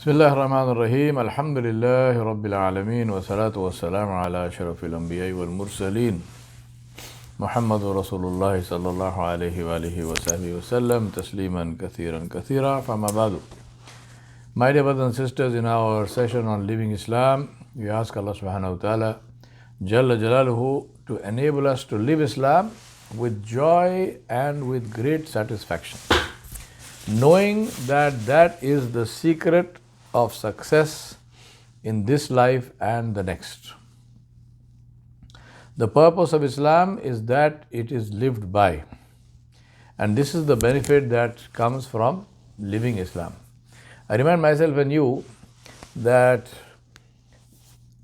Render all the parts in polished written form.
بسم الله الرحمن الرحيم الحمد لله رب العالمين والصلاة والسلام على أشرف الأنبياء والمرسلين محمد رسول الله صلى الله عليه وآله وصحبه وسلم تسليما كثيرا كثيرا فما بعد. My dear brothers and sisters, in our session on living Islam, we ask Allah subhanahu wa ta'ala Jalla Jalaluhu to enable us to live Islam with joy and with great satisfaction, knowing that that is the secret of success in this life and the next. The purpose of Islam is that it is lived by, and this is the benefit that comes from living Islam. I remind myself and you that,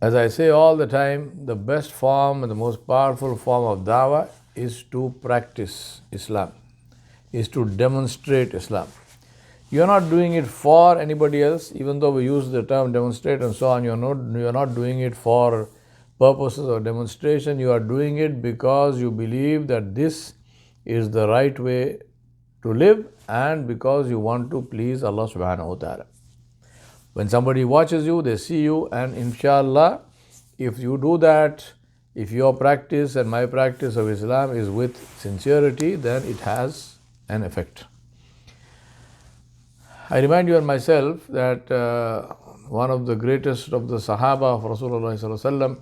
as I say all the time, the best form and the most powerful form of dawah is to practice Islam, is to demonstrate Islam. You are not doing it for anybody else, even though we use the term demonstrate and so on. You are not doing it for purposes of demonstration. You are doing it because you believe that this is the right way to live and because you want to please Allah subhanahu wa ta'ala. When somebody watches you, they see you, and inshallah, if you do that, if your practice and my practice of Islam is with sincerity, then it has an effect. I remind you and myself that one of the greatest of the Sahaba of Rasulullah sallallahu alaihi wasallam,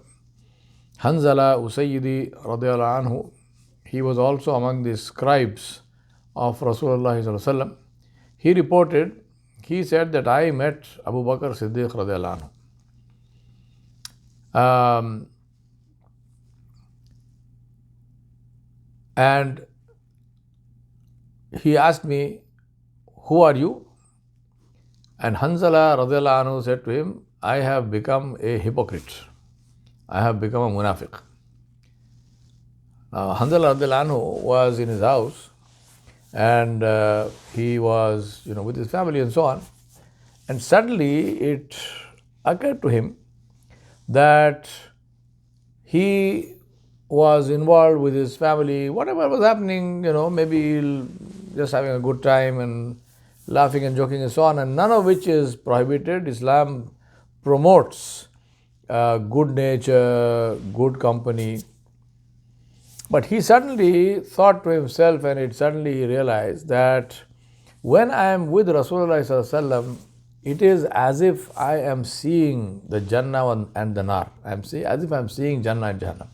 Hanzala Usayyidi radiyallahu anhu, he was also among the scribes of Rasulullah sallallahu alaihi wasallam. He said that I met Abu Bakr Siddiq radiyallahu anhu. And he asked me, "Who are you?" And Hanzala radiallahu anhu said to him, "I have become a hypocrite. I have become a munafiq." Now, Hanzala radiallahu anhu was in his house and he was, with his family and so on. And suddenly it occurred to him that he was involved with his family, whatever was happening, maybe just having a good time and laughing and joking and so on, and none of which is prohibited. Islam promotes good nature, good company. But he suddenly thought to himself, and it suddenly realized that when I am with Rasulullah sallallahu alaihi wasallam, it is as if I am seeing the Jannah and the Nar. As if I am seeing Jannah and Jahannam.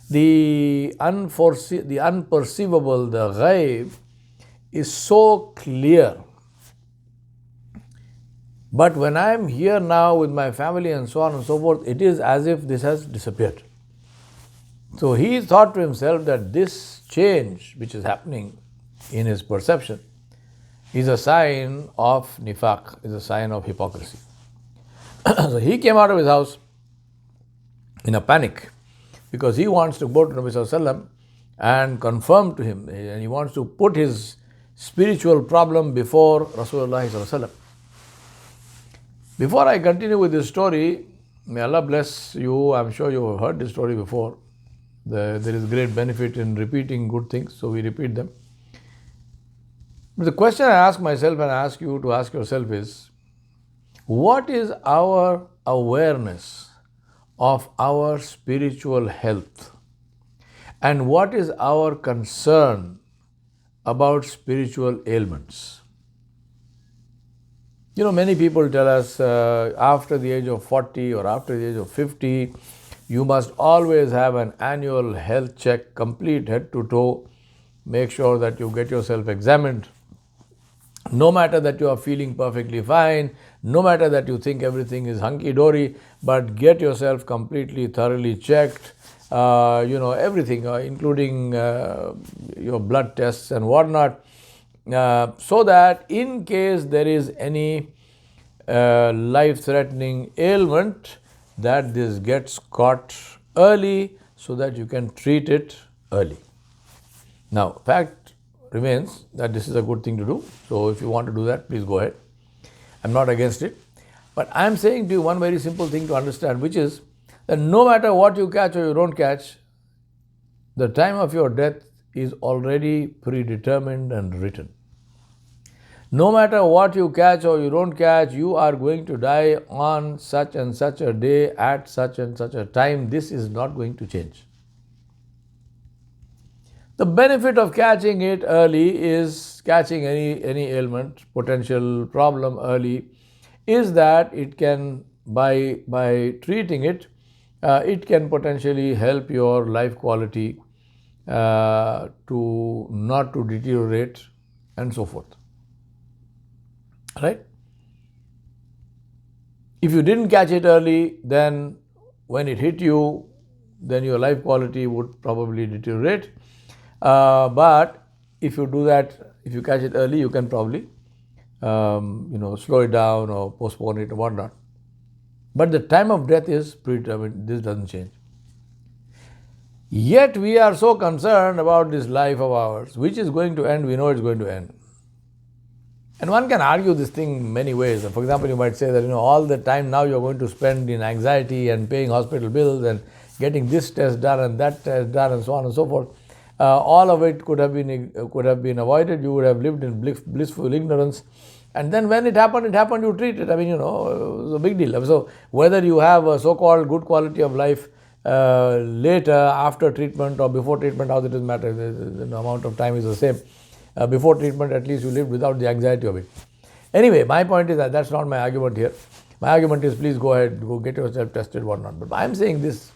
The unperceivable, the ghaib, is so clear. But when I am here now with my family and so on and so forth, it is as if this has disappeared. So he thought to himself that this change which is happening in his perception is a sign of nifaq, is a sign of hypocrisy. So he came out of his house in a panic because he wants to go to Nabi sallallahu alaihi wasallam and confirm to him, and he wants to put his spiritual problem before Rasulullah sallallahu alaihi wasallam. Before I continue with this story, may Allah bless you. I'm sure you have heard this story before. There is great benefit in repeating good things, so we repeat them. But the question I ask myself and I ask you to ask yourself is, what is our awareness of our spiritual health? And what is our concern about spiritual ailments? Many people tell us after the age of 40 or after the age of 50, you must always have an annual health check, complete head to toe. Make sure that you get yourself examined. No matter that you are feeling perfectly fine, no matter that you think everything is hunky-dory, but get yourself completely, thoroughly checked. Everything, including your blood tests and whatnot, so that in case there is any life-threatening ailment, that this gets caught early so that you can treat it early. Now, fact remains that this is a good thing to do. So if you want to do that, please go ahead. I'm not against it. But I'm saying to you one very simple thing to understand, which is that no matter what you catch or you don't catch, the time of your death is already predetermined and written. No matter what you catch or you don't catch, you are going to die on such and such a day at such and such a time. This is not going to change. The benefit of catching it early is catching any ailment, potential problem early, is that it can by treating it, it can potentially help your life quality to not to deteriorate and so forth. Right? If you didn't catch it early, then when it hit you, then your life quality would probably deteriorate. But if you do that, if you catch it early, you can probably slow it down or postpone it or whatnot. But the time of death is predetermined. This doesn't change. Yet we are so concerned about this life of ours, which is going to end. We know it's going to end. And one can argue this thing many ways. For example, you might say that all the time now you're going to spend in anxiety and paying hospital bills and getting this test done and that test done and so on and so forth. All of it could have been avoided. You would have lived in blissful ignorance. And then when it happened, you treat it. It was a big deal. So whether you have a so-called good quality of life later, after treatment or before treatment, how it doesn't matter. The amount of time is the same. Before treatment, at least you lived without the anxiety of it. Anyway, my point is that that's not my argument here. My argument is, please go ahead, go get yourself tested, whatnot. But I'm saying this,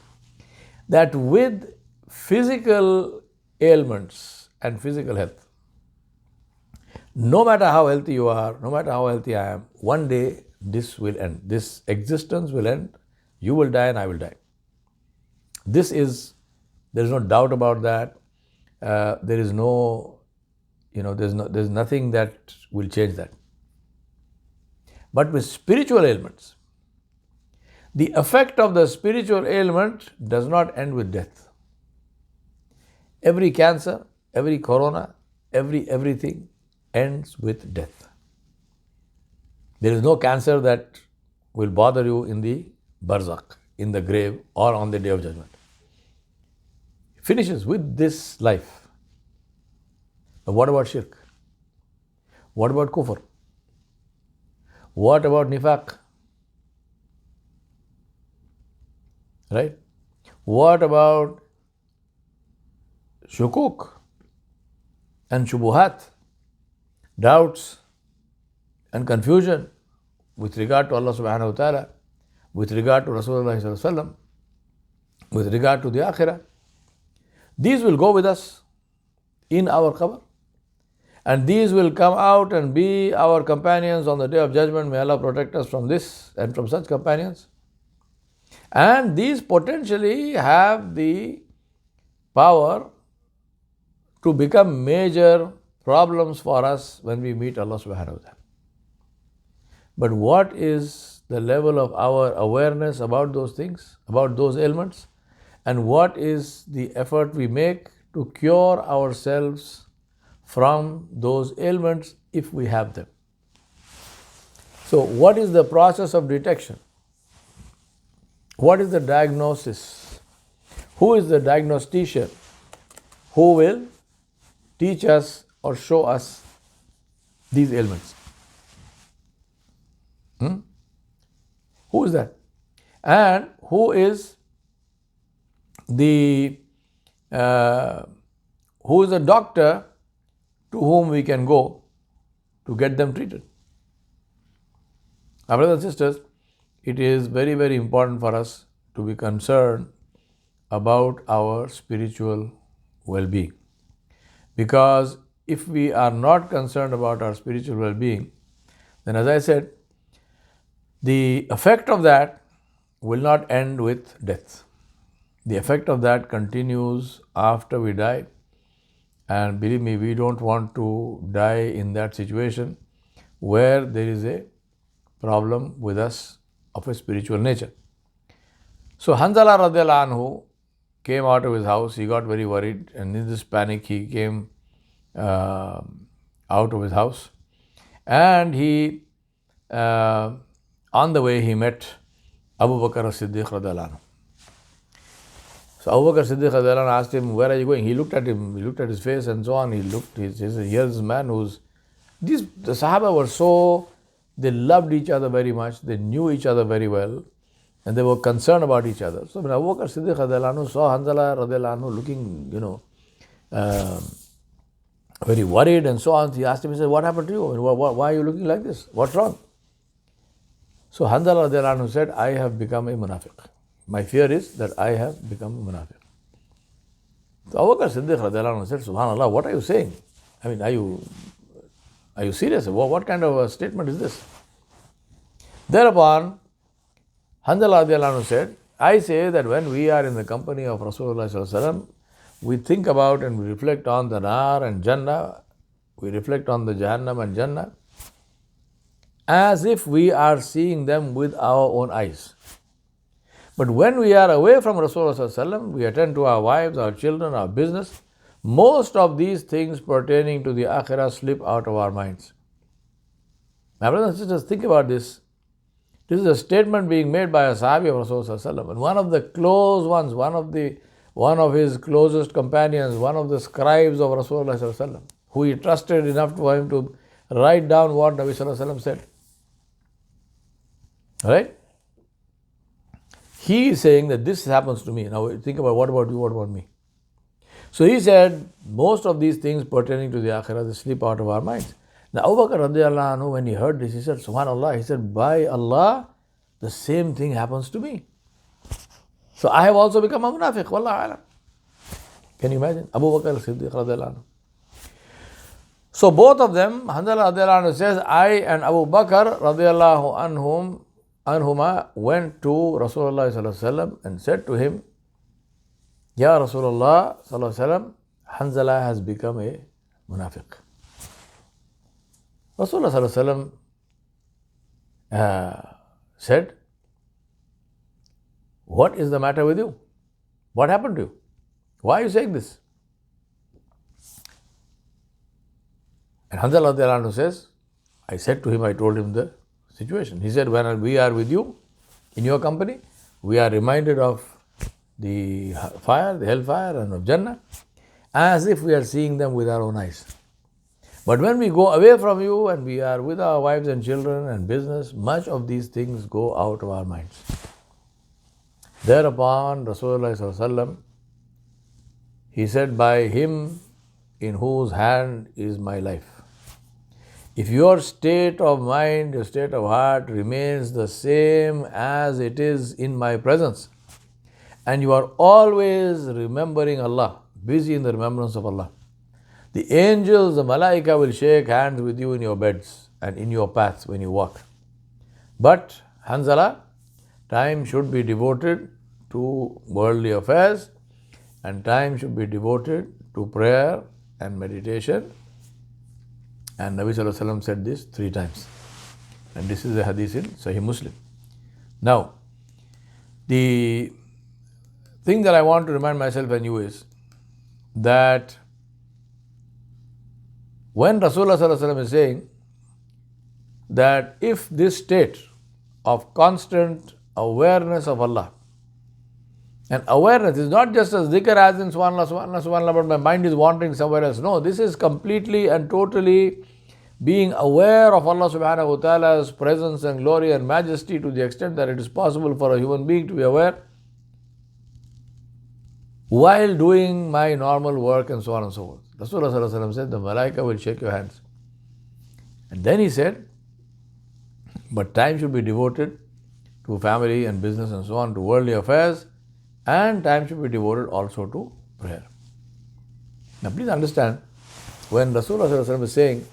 that with physical ailments and physical health, no matter how healthy you are, no matter how healthy I am, one day this will end. This existence will end. You will die and I will die. There is no doubt about that. There's nothing that will change that. But with spiritual ailments, the effect of the spiritual ailment does not end with death. Every cancer, every corona, everything ends with death. There is no cancer that will bother you in the barzakh, in the grave, or on the day of judgment. It finishes with this life. But what about shirk? What about kufr? What about nifaq? Right? What about shukuk and shubuhat, doubts and confusion with regard to Allah subhanahu wa ta'ala, with regard to Rasulullah sallallahu alaihi wasallam, with regard to the akhirah? These will go with us in our qabr, and these will come out and be our companions on the day of judgment. May Allah protect us from this and from such companions. And these potentially have the power to become major problems for us when we meet Allah subhanahu wa ta'ala. But what is the level of our awareness about those things, about those ailments, and what is the effort we make to cure ourselves from those ailments if we have them? So what is the process of detection? What is the diagnosis? Who is the diagnostician who will teach us or show us these ailments? Who is that? And who is the doctor to whom we can go to get them treated? Our brothers and sisters, it is very, very important for us to be concerned about our spiritual well-being. Because if we are not concerned about our spiritual well-being, then as I said, the effect of that will not end with death. The effect of that continues after we die. And believe me, we don't want to die in that situation where there is a problem with us of a spiritual nature. So Hanzala radiallahu anhu came out of his house. He got very worried, and in this panic he came out of his house, and he on the way he met Abu Bakr as-Siddiq radiallahu anhu. So Abu Bakr as-Siddiq radiallahu anhu asked him, where are you going? He looked at him, he looked at his face and so on. He said, here's this man who's The Sahaba were so, they loved each other very much, they knew each other very well, and they were concerned about each other. So when Abu Bakr Siddiq radiallahu anhu saw Hanzala radiallahu anhu looking, uh, very worried and so on, he asked him, he said, what happened to you? Why are you looking like this? What's wrong? So Hanzala radiallahu anhu said, I have become a munafiq. My fear is that I have become a munafiq. So Abu Bakr Siddiq radiallahu anhu said, Subhanallah, what are you saying? I mean, are you serious? What kind of a statement is this? Thereupon, Hanzala radiallahu anhu said, I say that when we are in the company of Rasulullah sallallahu alaihi wasallam, we think about and we reflect on the Nar and Jannah, we reflect on the Jahannam and Jannah, as if we are seeing them with our own eyes. But when we are away from Rasulullah sallallahu alaihi wasallam, we attend to our wives, our children, our business, most of these things pertaining to the Akhirah slip out of our minds. My brothers and sisters, think about this. This is a statement being made by a Sahabi of Rasulullah sallallahu alaihi wasallam, and one of the close ones, one of his closest companions, one of the scribes of Rasulullah sallallahu alaihi wasallam, who he trusted enough for him to write down what Nabi sallallahu alaihi wasallam said. Right? He is saying that this happens to me. Now think about, what about you, what about me? So he said, most of these things pertaining to the Akhirah, they slip out of our minds. Now Abu Bakr radiallahu anhu, when he heard this, he said, Subhanallah, he said, by Allah, the same thing happens to me. So I have also become a munafiq, wallahu alam. Can you imagine? Abu Bakr Siddiq radiallahu anhu. So both of them, Hanzala radiallahu anhu says, I and Abu Bakr radiallahu anhuma went to Rasulullah sallallahu alaihi wasallam and said to him, Ya Rasulullah sallallahu alaihi wasallam, Hanzala has become a munafiq. Rasulullah sallallahu alaihi wasallam said, what is the matter with you? What happened to you? Why are you saying this? And Hanzala radiallahu anhu says, I said to him, I told him the situation. He said, when we are with you, in your company, we are reminded of the fire, the hellfire, and of Jannah, as if we are seeing them with our own eyes. But when we go away from you and we are with our wives and children and business, much of these things go out of our minds. Thereupon, Rasulullah sallallahu alaihi wasallam, he said, by him in whose hand is my life, if your state of mind, your state of heart remains the same as it is in my presence, and you are always remembering Allah, busy in the remembrance of Allah, the angels, the malaika will shake hands with you in your beds and in your paths when you walk. But Hanzala, time should be devoted to worldly affairs and time should be devoted to prayer and meditation. And Nabi sallallahu alaihi wasallam said this 3 times. And this is a hadith in Sahih Muslim. Now, the thing that I want to remind myself and you is that when Rasulullah sallallahu alaihi wasallam is saying that if this state of constant awareness of Allah, and awareness is not just as dhikr as in subhanallah, subhanallah, subhanallah, but my mind is wandering somewhere else. No, this is completely and totally being aware of Allah subhanahu wa ta'ala's presence and glory and majesty to the extent that it is possible for a human being to be aware while doing my normal work and so on and so forth. Rasulullah sallallahu alaihi wasallam said, the malaika will shake your hands. And then he said, but time should be devoted to family and business and so on, to worldly affairs, and time should be devoted also to prayer. Now please understand, when Rasulullah sallallahu alaihi wasallam is saying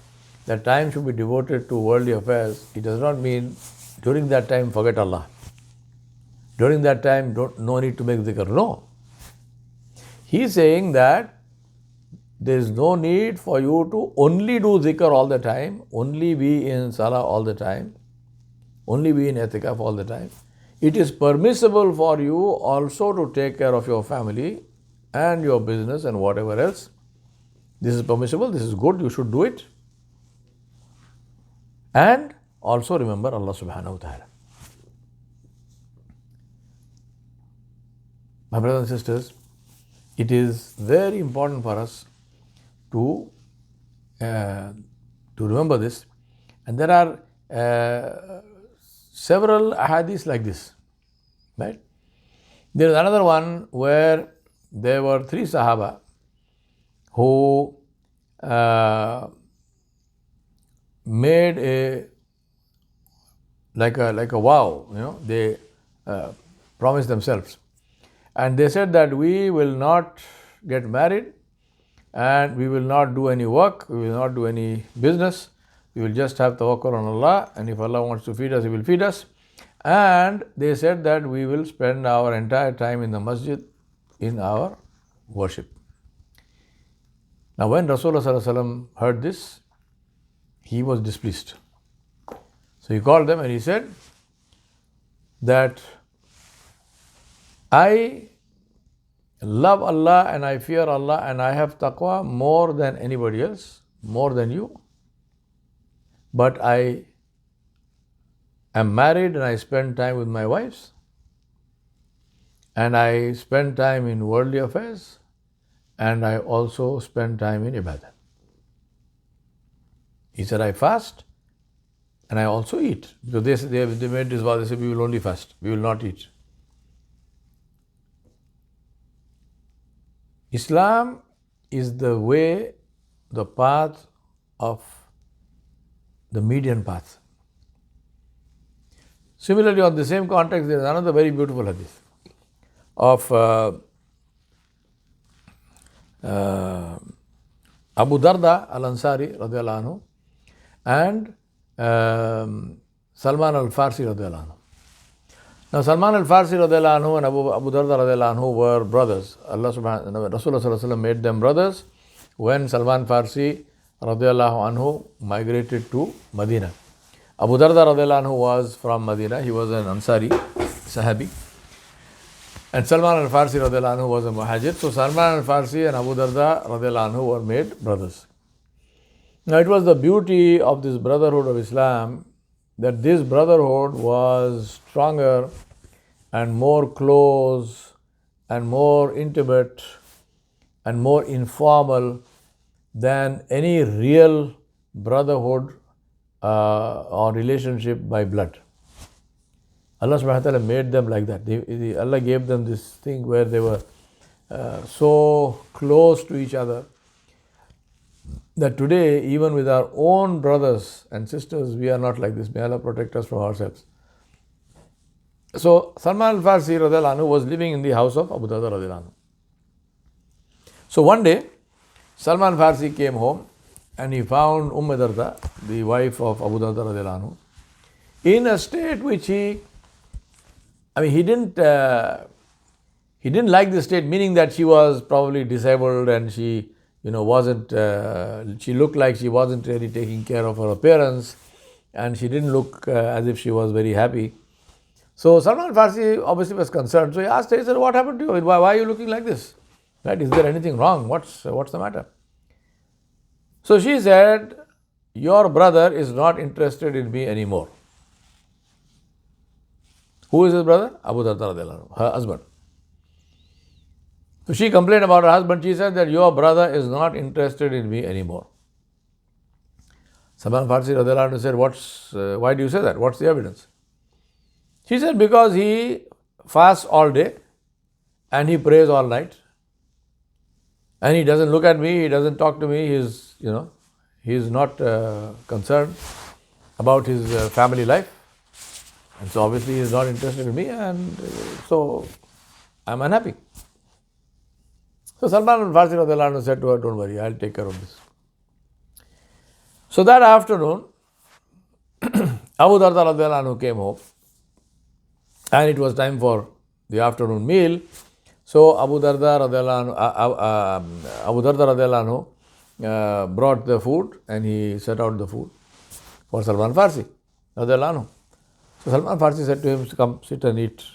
that time should be devoted to worldly affairs, it does not mean during that time forget Allah. During that time no need to make dhikr. No. He is saying that there is no need for you to only do dhikr all the time, only be in salah all the time, only be in i'tikaf all the time. It is permissible for you also to take care of your family and your business and whatever else. This is permissible, this is good, you should do it. And also remember Allah subhanahu wa ta'ala. My brothers and sisters, it is very important for us to to remember this. And there are several ahadith like this, right? There is another one where there were 3 Sahaba who made a vow, they promised themselves. And they said that we will not get married and we will not do any work, we will not do any business, we will just have tawakkul on Allah, and if Allah wants to feed us, He will feed us. And they said that we will spend our entire time in the masjid in our worship. Now when Rasulullah heard this, he was displeased. So he called them and he said that I love Allah and I fear Allah and I have taqwa more than anybody else, more than you. But I am married and I spend time with my wives and I spend time in worldly affairs and I also spend time in ibadah. He said, I fast and I also eat. Because they made this vow, they said, we will only fast, we will not eat. Islam is the way, the path of the median path. Similarly, on the same context, there is another very beautiful hadith of Abu Darda al-Ansari radiallahu anhu and Salman al-Farsi radiallahu anhu. Now, Salman al-Farsi radiallahu anhu and Abu Darda radiallahu anhu were brothers. Rasulullah sallallahu alaihi wasallam made them brothers when Salman Farsi radiallahu anhu migrated to Medina. Abu Darda radiallahu anhu was from Medina. He was an Ansari Sahabi. And Salman al-Farsi radiallahu anhu was a Muhajir. So Salman al-Farsi and Abu Darda radiallahu anhu were made brothers. Now it was the beauty of this Brotherhood of Islam that this brotherhood was stronger and more close and more intimate and more informal than any real brotherhood or relationship by blood. Allah subhanahu wa ta'ala made them like that. Allah gave them this thing where they were so close to each other that today, even with our own brothers and sisters, we are not like this. May Allah protect us from ourselves. So Salman al-Farsi radiallahu anhu was living in the house of Abu Darda radiallahu anhu. So one day, Salman al-Farsi came home and he found Darda, the wife of Abu Darda radiallahu anhu, in a state which he didn't like the state, meaning that she was probably disabled and she she looked like she wasn't really taking care of her appearance and she didn't look as if she was very happy. So Salman al-Farsi obviously was concerned. So he asked her, he said, what happened to you? Why are you looking like this? Right? Is there anything wrong? What's the matter? So she said, your brother is not interested in me anymore. Who is his brother? Abu Darda radiallahu anhu, her husband. So she complained about her husband. She said that your brother is not interested in me anymore. Salman Farsi radiallahu anhu said, why do you say that? What's the evidence? She said, because he fasts all day and he prays all night and he doesn't look at me, he doesn't talk to me, he's not concerned about his family life. And so obviously he is not interested in me and so I'm unhappy. So Salman al-Farsi radiallahu anhu said to her, don't worry, I'll take care of this. So that afternoon, Abu Darda radiallahu anhu came home and it was time for the afternoon meal. So Abu Darda radiallahu anhu brought the food and he set out the food for Salman Farsi radiallahu anhu. So Salman Farsi said to him, come sit and eat.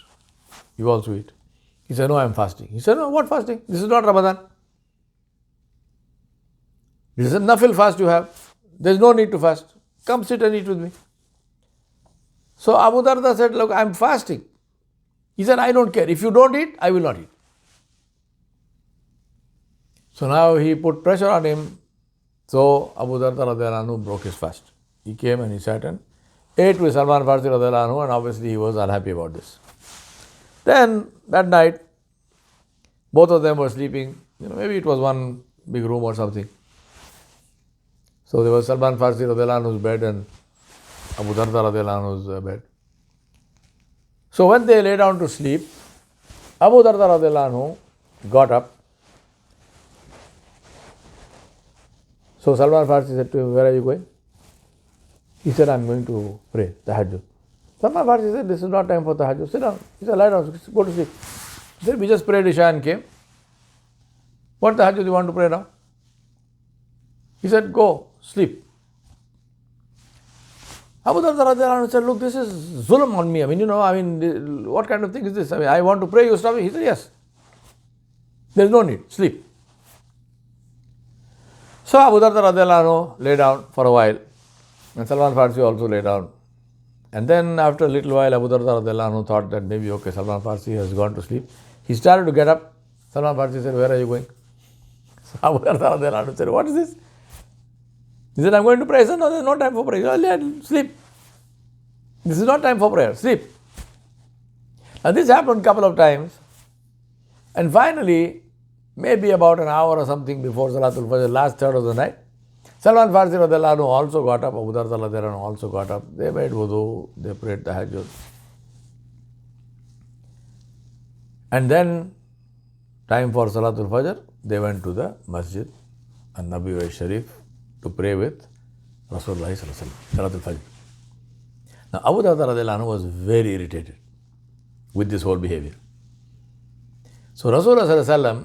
You also eat. He said, no, I am fasting. He said, no, what fasting? This is not Ramadan. This is a nafil fast you have. There is no need to fast. Come sit and eat with me. So Abu Darda said, look, I am fasting. He said, I don't care. If you don't eat, I will not eat. So now he put pressure on him. So Abu Darda radiallahu anhu broke his fast. He came and he sat and ate with Salman Farsi radiallahu anhu, and obviously he was unhappy about this. Then that night, both of them were sleeping. Maybe it was one big room or something. So there was Salman Farsi radiallahu anhu's bed and Abu Darda radiallahu anhu's bed. So when they lay down to sleep, Abu Darda radiallahu anhu got up. So Salman Farsi said to him, "Where are you going?" He said, "I'm going to pray tahajjud." Salman Farsi said, "This is not time for tahajjud. Sit down." He said, "Lie down, go to sleep." He said, "We just prayed Isha and came. What tahajjud do you want to pray now?" He said, "Go, sleep." Abu Darda radiallahu anhu said, "Look, this is zulm on me. What kind of thing is this? I want to pray, you stop me." He said, "Yes. There is no need. Sleep." So Abu Darda radiallahu anhu lay down for a while, and Salman Farsi also lay down. And then after a little while, Abu Darda radiallahu anhu thought that maybe, okay, Salman Farsi has gone to sleep. He started to get up. Salman Farsi said, "Where are you going?" So Abu Darda radiallahu anhu said, "What is this?" He said, "I'm going to pray." He said, "No, there's no time for prayer." He said, "Sleep. This is not time for prayer. Sleep." Now this happened a couple of times. And finally, maybe about an hour or something before Salatul Fajr, last third of the night, Salman Farsi radiallahu anhu also got up, Abu Darda radiallahu anhu also got up. They made wudu, they prayed tahajjud. And then, time for Salatul Fajr, they went to the Masjid An-Nabawi Sharif to pray with Rasulullah sallallahu alaihi wasallam, Salatul Fajr. Now Abu Darda radiallahu anhu was very irritated with this whole behavior. So Rasulullah sallallahu alaihi wasallam,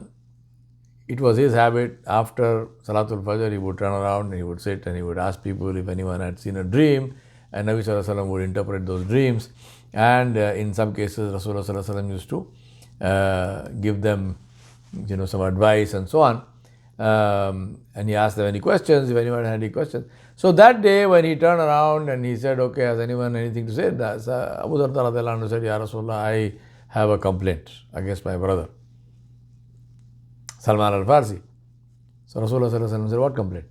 it was his habit, after Salatul Fajr, he would turn around and he would sit and he would ask people if anyone had seen a dream, and Nabi sallallahu alaihi wasallam would interpret those dreams. And in some cases, Rasulullah sallallahu alaihi wasallam used to give them, some advice and so on. And he asked them any questions, if anyone had any questions. So that day when he turned around and he said, "Okay, has anyone anything to say?" Abu Darda radiallahu anhu said, "Ya Rasulullah, I have a complaint against my brother, Salman al-Farsi." So Rasulullah sallallahu alaihi wasallam said, "What complaint?"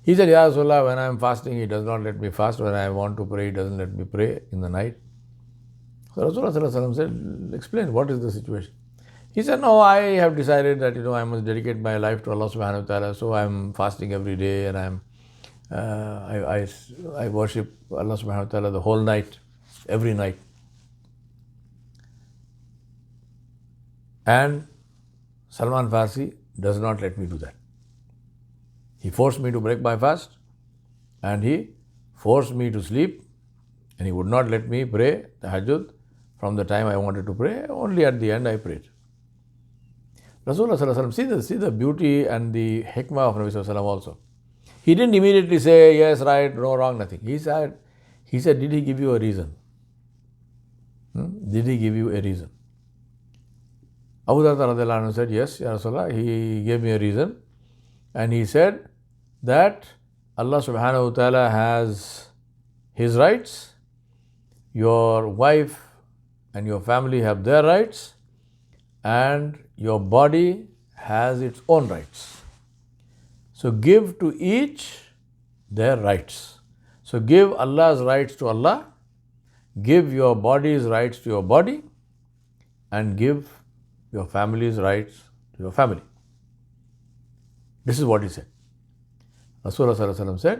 He said, "Ya Rasulullah, when I am fasting, he does not let me fast. When I want to pray, he doesn't let me pray in the night." So Rasulullah sallallahu alaihi wasallam said, "Explain, what is the situation?" He said, "No, I have decided that, I must dedicate my life to Allah subhanahu wa ta'ala. So I am fasting every day, and I worship Allah subhanahu wa ta'ala the whole night, every night. And Salman Farsi does not let me do that. He forced me to break my fast, and he forced me to sleep, and he would not let me pray tahajjud from the time I wanted to pray. Only at the end I prayed." Rasulullah sallallahu alaihi wasallam, see the beauty and the hikmah of Nabi sallallahu alaihi wasallam also. He didn't immediately say, "Yes, right, no, wrong, nothing." He said, "Did he give you a reason? Did he give you a reason?" Abu Darda radiallahu anhu said, "Yes, Ya Rasulullah, he gave me a reason." And he said that Allah subhanahu wa ta'ala has his rights, your wife and your family have their rights, and your body has its own rights. So give to each their rights. So give Allah's rights to Allah, give your body's rights to your body, and give your family's rights to your family. This is what he said. Rasulullah sallallahu alaihi wasallam said,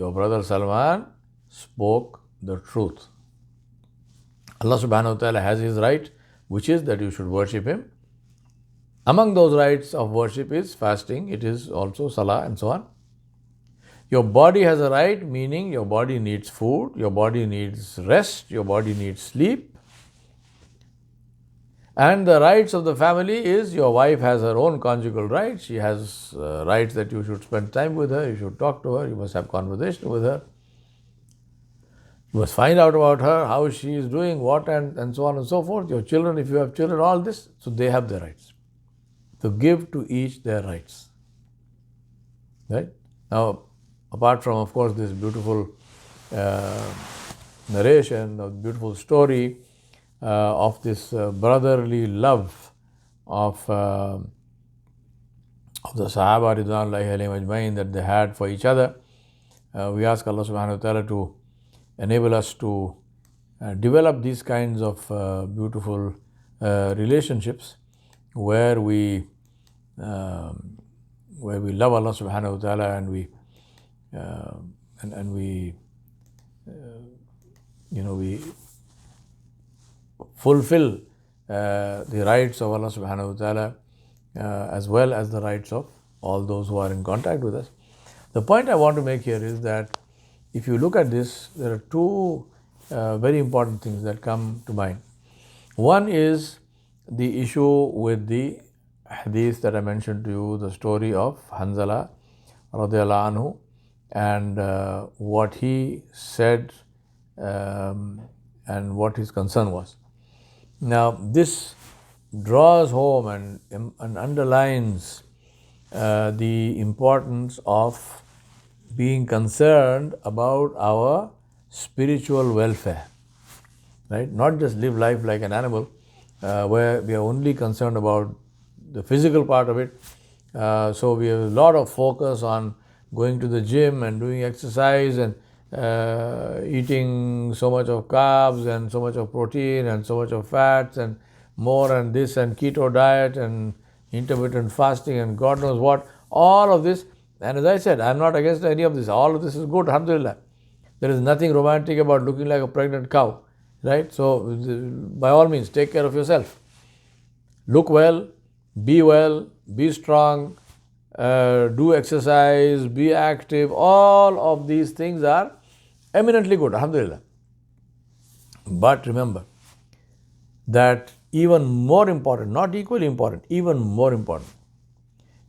"Your brother Salman spoke the truth. Allah subhanahu wa ta'ala has his right, which is that you should worship him. Among those rights of worship is fasting, it is also salah and so on. Your body has a right, meaning your body needs food, your body needs rest, your body needs sleep. And the rights of the family is your wife has her own conjugal rights. She has rights that you should spend time with her, you should talk to her, you must have conversation with her. You must find out about her, how she is doing, what and so on and so forth. Your children, if you have children, all this, so they have their rights. So give to each their rights." Right? Now, apart from, of course, this beautiful narration, the beautiful story of this brotherly love of of the Sahaba Ridwanullahi alayhim ajmain that they had for each other. We ask Allah subhanahu wa ta'ala to enable us to develop these kinds of beautiful relationships where we love Allah subhanahu wa ta'ala and we we fulfill the rights of Allah subhanahu wa ta'ala as well as the rights of all those who are in contact with us. The point I want to make here is that if you look at this, there are two very important things that come to mind. One is the issue with the hadith that I mentioned to you, the story of Hanzala radiallahu anhu and what he said and what his concern was. Now, this draws home and underlines the importance of being concerned about our spiritual welfare, right? Not just live life like an animal where we are only concerned about the physical part of it. So we have a lot of focus on going to the gym and doing exercise and eating so much of carbs and so much of protein and so much of fats and more and this and keto diet and intermittent fasting and God knows what, all of this. And as I said, I am not against any of this. All of this is good, alhamdulillah. There is nothing romantic about looking like a pregnant cow, right? So by all means, take care of yourself. Look well, be strong, do exercise, be active. All of these things are eminently good, alhamdulillah. But remember that even more important, not equally important, even more important,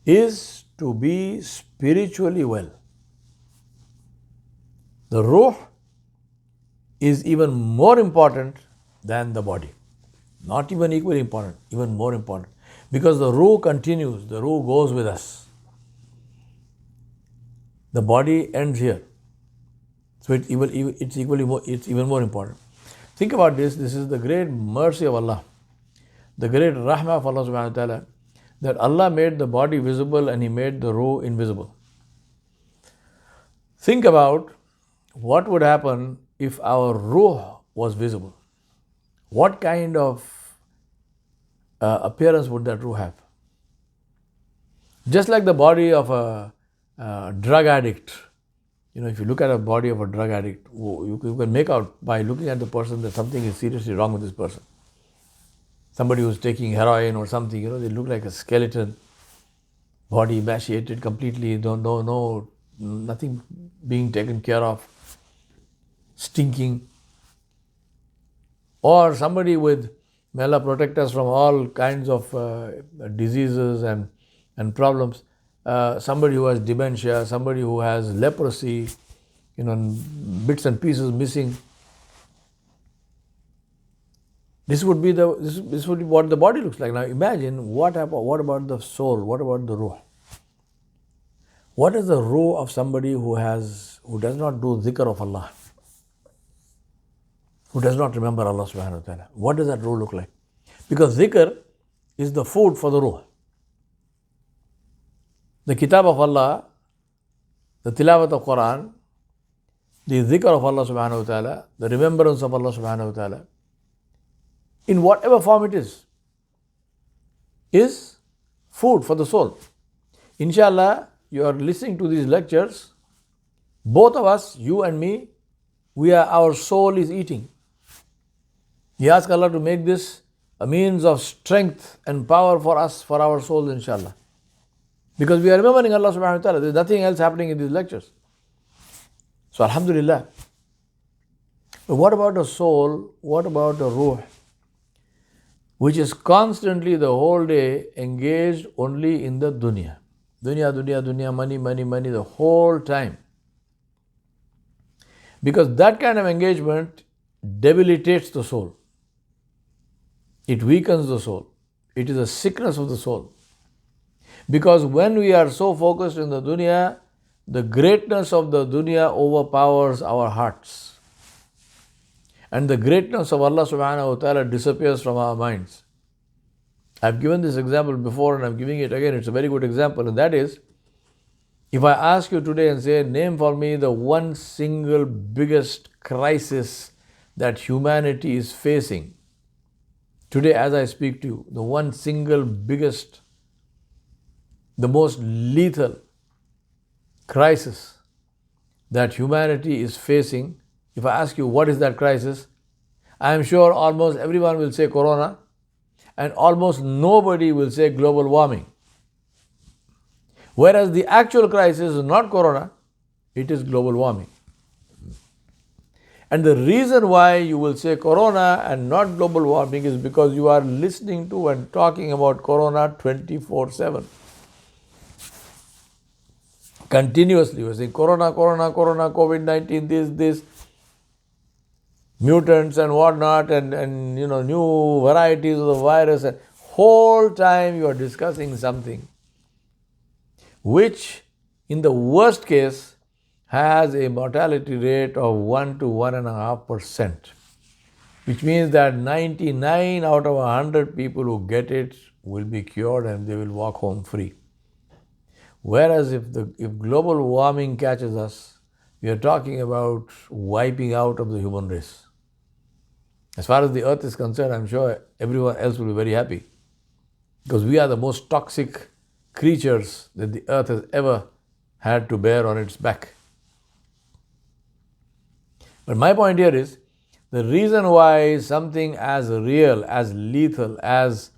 is to be spiritually well. The ruh is even more important than the body. Not even equally important, even more important. Because the ruh continues, the ruh goes with us. The body ends here. So it's even more important. Think about this. This is the great mercy of Allah, the great rahmah of Allah subhanahu wa ta'ala, that Allah made the body visible and He made the ruh invisible. Think about what would happen if our ruh was visible. What kind of appearance would that ruh have? Just like the body of a drug addict. If you look at a body of a drug addict, you can make out by looking at the person that something is seriously wrong with this person. Somebody who's taking heroin or something, they look like a skeleton, body emaciated completely, nothing being taken care of, stinking. Or somebody with, may Allah protect us from all kinds of diseases and problems. Somebody who has dementia, somebody who has leprosy, bits and pieces missing. This would be what the body looks like. Now imagine what about the soul? What about the ruh? What is the ruh of somebody who does not do dhikr of Allah? Who does not remember Allah subhanahu wa ta'ala? What does that ruh look like? Because dhikr is the food for the ruh. The kitab of Allah, the tilawat of Quran, the dhikr of Allah subhanahu wa ta'ala, the remembrance of Allah subhanahu wa ta'ala, in whatever form it is food for the soul. Inshallah, you are listening to these lectures, both of us, you and me, our soul is eating. We ask Allah to make this a means of strength and power for us, for our souls, inshallah. Because we are remembering Allah subhanahu wa ta'ala. There is nothing else happening in these lectures. So alhamdulillah. But what about the soul? What about the ruh? Which is constantly the whole day engaged only in the dunya. Dunya, money, the whole time. Because that kind of engagement debilitates the soul. It weakens the soul. It is a sickness of the soul. Because when we are so focused in the dunya, the greatness of the dunya overpowers our hearts. And the greatness of Allah subhanahu wa ta'ala disappears from our minds. I've given this example before and I'm giving it again. It's a very good example, and that is, if I ask you today and say, name for me the one single biggest crisis that humanity is facing today as I speak to you, the one single biggest, the most lethal crisis that humanity is facing, if I ask you what is that crisis, I am sure almost everyone will say corona, and almost nobody will say global warming. Whereas the actual crisis is not corona, it is global warming. And the reason why you will say corona and not global warming is because you are listening to and talking about corona 24/7. Continuously, you are saying corona, COVID-19, this, mutants and whatnot, and new varieties of the virus. And whole time you are discussing something which, in the worst case, has a mortality rate of 1 to 1.5%, which means that 99 out of 100 people who get it will be cured and they will walk home free. Whereas if global warming catches us, we are talking about wiping out of the human race. As far as the earth is concerned, I'm sure everyone else will be very happy, because we are the most toxic creatures that the earth has ever had to bear on its back. But my point here is, the reason why something as real, as lethal, as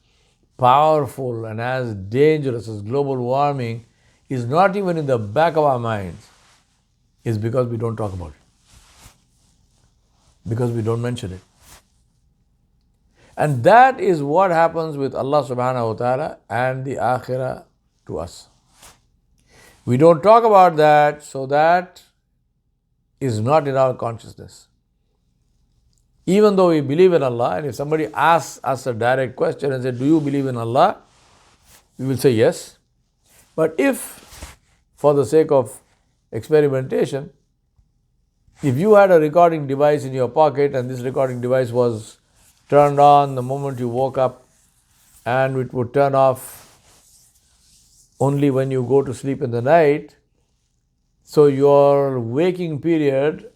powerful and as dangerous as global warming is not even in the back of our minds is because we don't talk about it, because we don't mention it. And that is what happens with Allah subhanahu wa ta'ala and the akhirah to us. We don't talk about that, so that is not in our consciousness. Even though we believe in Allah, and if somebody asks us a direct question and says, do you believe in Allah? We will say yes. But if, for the sake of experimentation, if you had a recording device in your pocket and this recording device was turned on the moment you woke up, and it would turn off only when you go to sleep in the night, so your waking period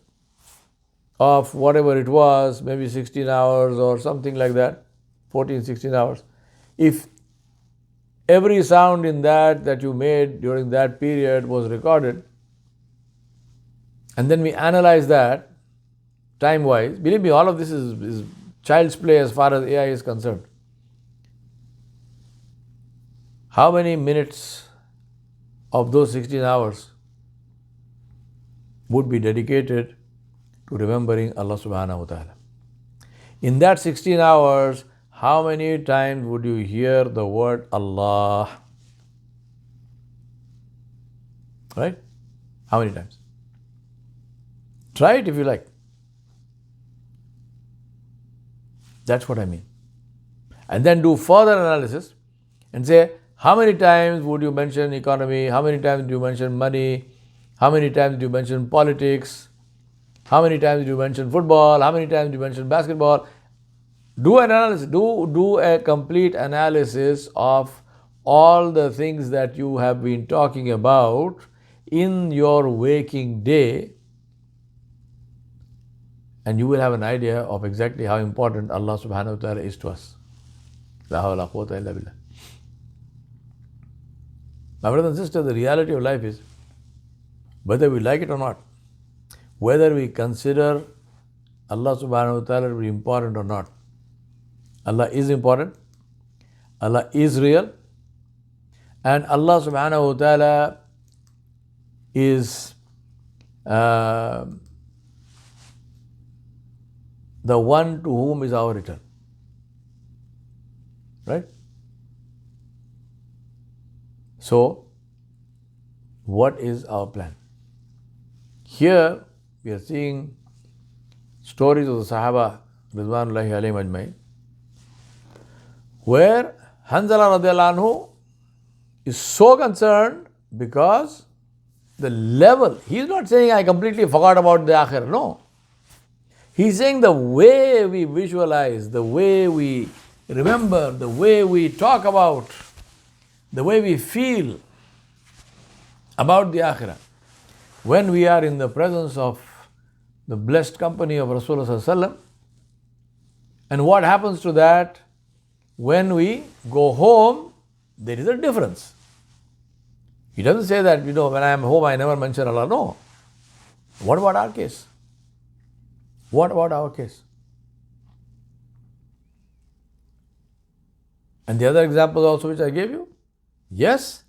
of whatever it was, maybe 16 hours or something like that, 14, 16 hours, if every sound in that you made during that period was recorded, and then we analyze that time-wise, believe me, all of this is child's play as far as AI is concerned. How many minutes of those 16 hours would be dedicated to remembering Allah subhanahu wa ta'ala? In that 16 hours, how many times would you hear the word Allah? Right? How many times? Try it if you like. That's what I mean. And then do further analysis and say, how many times would you mention economy? How many times do you mention money? How many times do you mention politics? How many times do you mention football? How many times do you mention basketball? Do an analysis. Do a complete analysis of all the things that you have been talking about in your waking day, and you will have an idea of exactly how important Allah subhanahu wa ta'ala is to us. La hawla wa quwwata illa billah. My brothers and sisters, the reality of life is, whether we like it or not, whether we consider Allah subhanahu wa ta'ala to be important or not, Allah is important, Allah is real, and Allah subhanahu wa ta'ala is the one to whom is our return. Right? So, what is our plan? Here, we are seeing stories of the Sahaba, Ridwanullahi alayhim ajmain, where Hanzala radiallahu anhu is so concerned because the level, he is not saying I completely forgot about the akhirah, no. He is saying the way we visualize, the way we remember, the way we talk about, the way we feel about the akhirah, when we are in the presence of the blessed company of Rasulullah Sallallahu Alaihi Wasallam, and what happens to that when we go home, there is a difference. He doesn't say that, when I am home, I never mention Allah. No. What about our case? What about our case? And the other example also which I gave you, yes,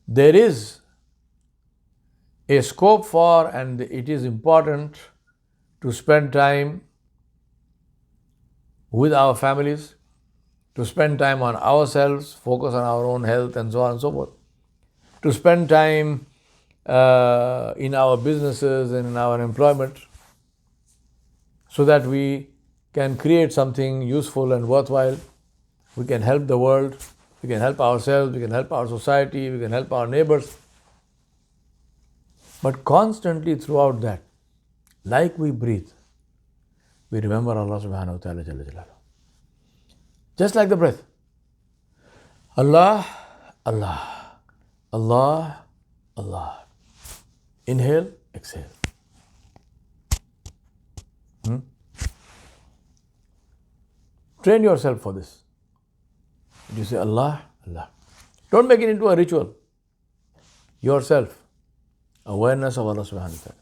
there is a scope for, and it is important to spend time with our families, to spend time on ourselves, focus on our own health and so on and so forth, to spend time in our businesses and in our employment so that we can create something useful and worthwhile. We can help the world, we can help ourselves, we can help our society, we can help our neighbors. But constantly throughout that, like we breathe, we remember Allah subhanahu wa ta'ala Jalla Jalaluhu. Just like the breath. Allah, Allah, Allah, Allah. Inhale, exhale. Train yourself for this. You say Allah, Allah. Don't make it into a ritual. Yourself. Awareness of Allah subhanahu wa ta'ala.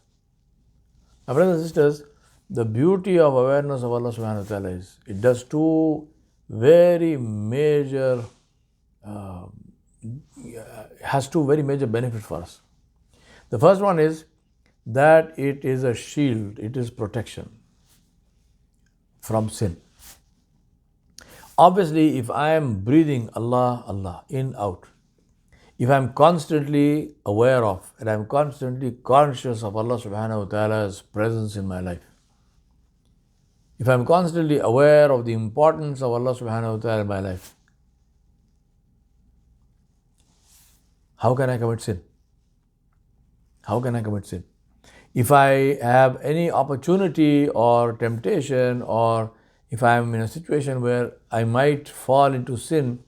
My brothers and sisters, the beauty of awareness of Allah subhanahu wa ta'ala is, it does two very major, has two very major benefits for us. The first one is that it is a shield, it is protection from sin. Obviously, if I am breathing Allah, Allah, in, out, if I am constantly aware of and I am constantly conscious of Allah subhanahu wa ta'ala's presence in my life, if I am constantly aware of the importance of Allah subhanahu wa ta'ala in my life, how can I commit sin? How can I commit sin? If I have any opportunity or temptation, or if I am in a situation where I might fall into sin,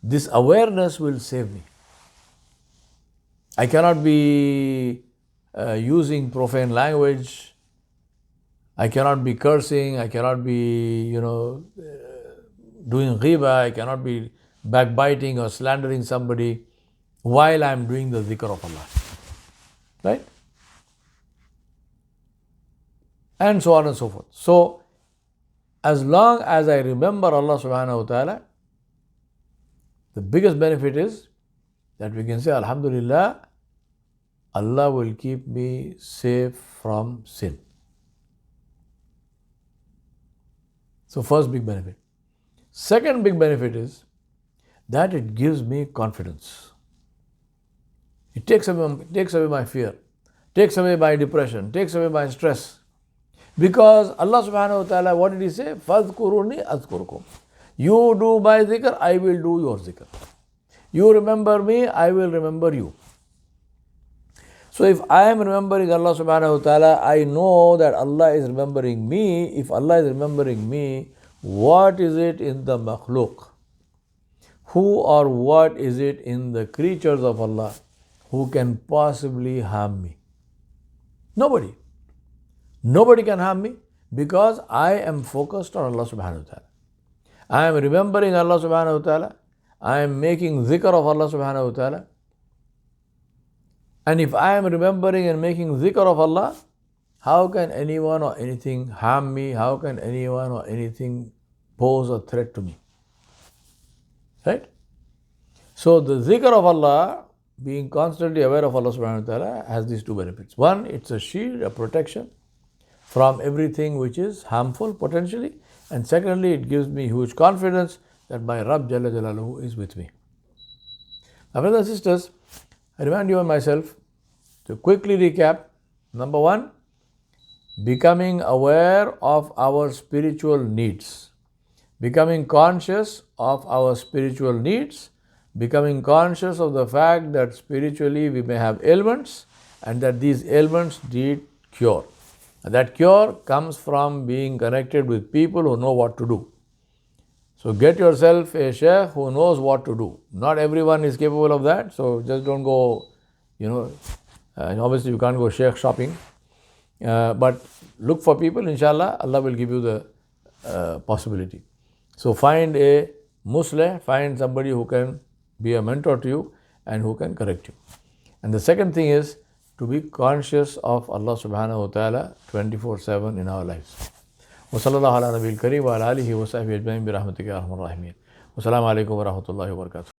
this awareness will save me. I cannot be using profane language. I cannot be cursing. I cannot be, doing ghibah. I cannot be backbiting or slandering somebody while I am doing the zikr of Allah. Right? And so on and so forth. So, as long as I remember Allah subhanahu wa ta'ala, the biggest benefit is that we can say, Alhamdulillah, Allah will keep me safe from sin. So, first big benefit. Second big benefit is that it gives me confidence. It takes away my fear, takes away my depression, takes away my stress. Because Allah subhanahu wa ta'ala, what did He say? فَاذْكُرُونِي أَذْكُرُكُمْ. You do my zikr, I will do your zikr. You remember me, I will remember you. So if I am remembering Allah subhanahu wa ta'ala, I know that Allah is remembering me. If Allah is remembering me, what is it in the makhluk? Who or what is it in the creatures of Allah who can possibly harm me? Nobody. Nobody can harm me because I am focused on Allah subhanahu wa ta'ala. I am remembering Allah subhanahu wa ta'ala. I am making zikr of Allah subhanahu wa ta'ala. And if I am remembering and making zikr of Allah, how can anyone or anything harm me? How can anyone or anything pose a threat to me? Right? So the zikr of Allah, being constantly aware of Allah subhanahu wa ta'ala, has these two benefits. One, it's a shield, a protection from everything which is harmful potentially. And secondly, it gives me huge confidence that my Rabb Jalla Jalaluhu is with me. My brothers and sisters, I remind you and myself to quickly recap. Number one, becoming aware of our spiritual needs. Becoming conscious of our spiritual needs. Becoming conscious of the fact that spiritually we may have ailments and that these ailments need cure. And that cure comes from being connected with people who know what to do. So get yourself a sheikh who knows what to do. Not everyone is capable of that, so just don't go, and obviously you can't go sheikh shopping. But look for people, inshallah, Allah will give you the possibility. So find a musleh, find somebody who can be a mentor to you and who can correct you. And the second thing is to be conscious of Allah subhanahu wa ta'ala 24/7 in our lives. وصلى الله على نبي الكريم وعلى آله وصحبه أجمعين برحمتك يا أرحم الراحمين. والسلام عليكم ورحمة الله وبركاته.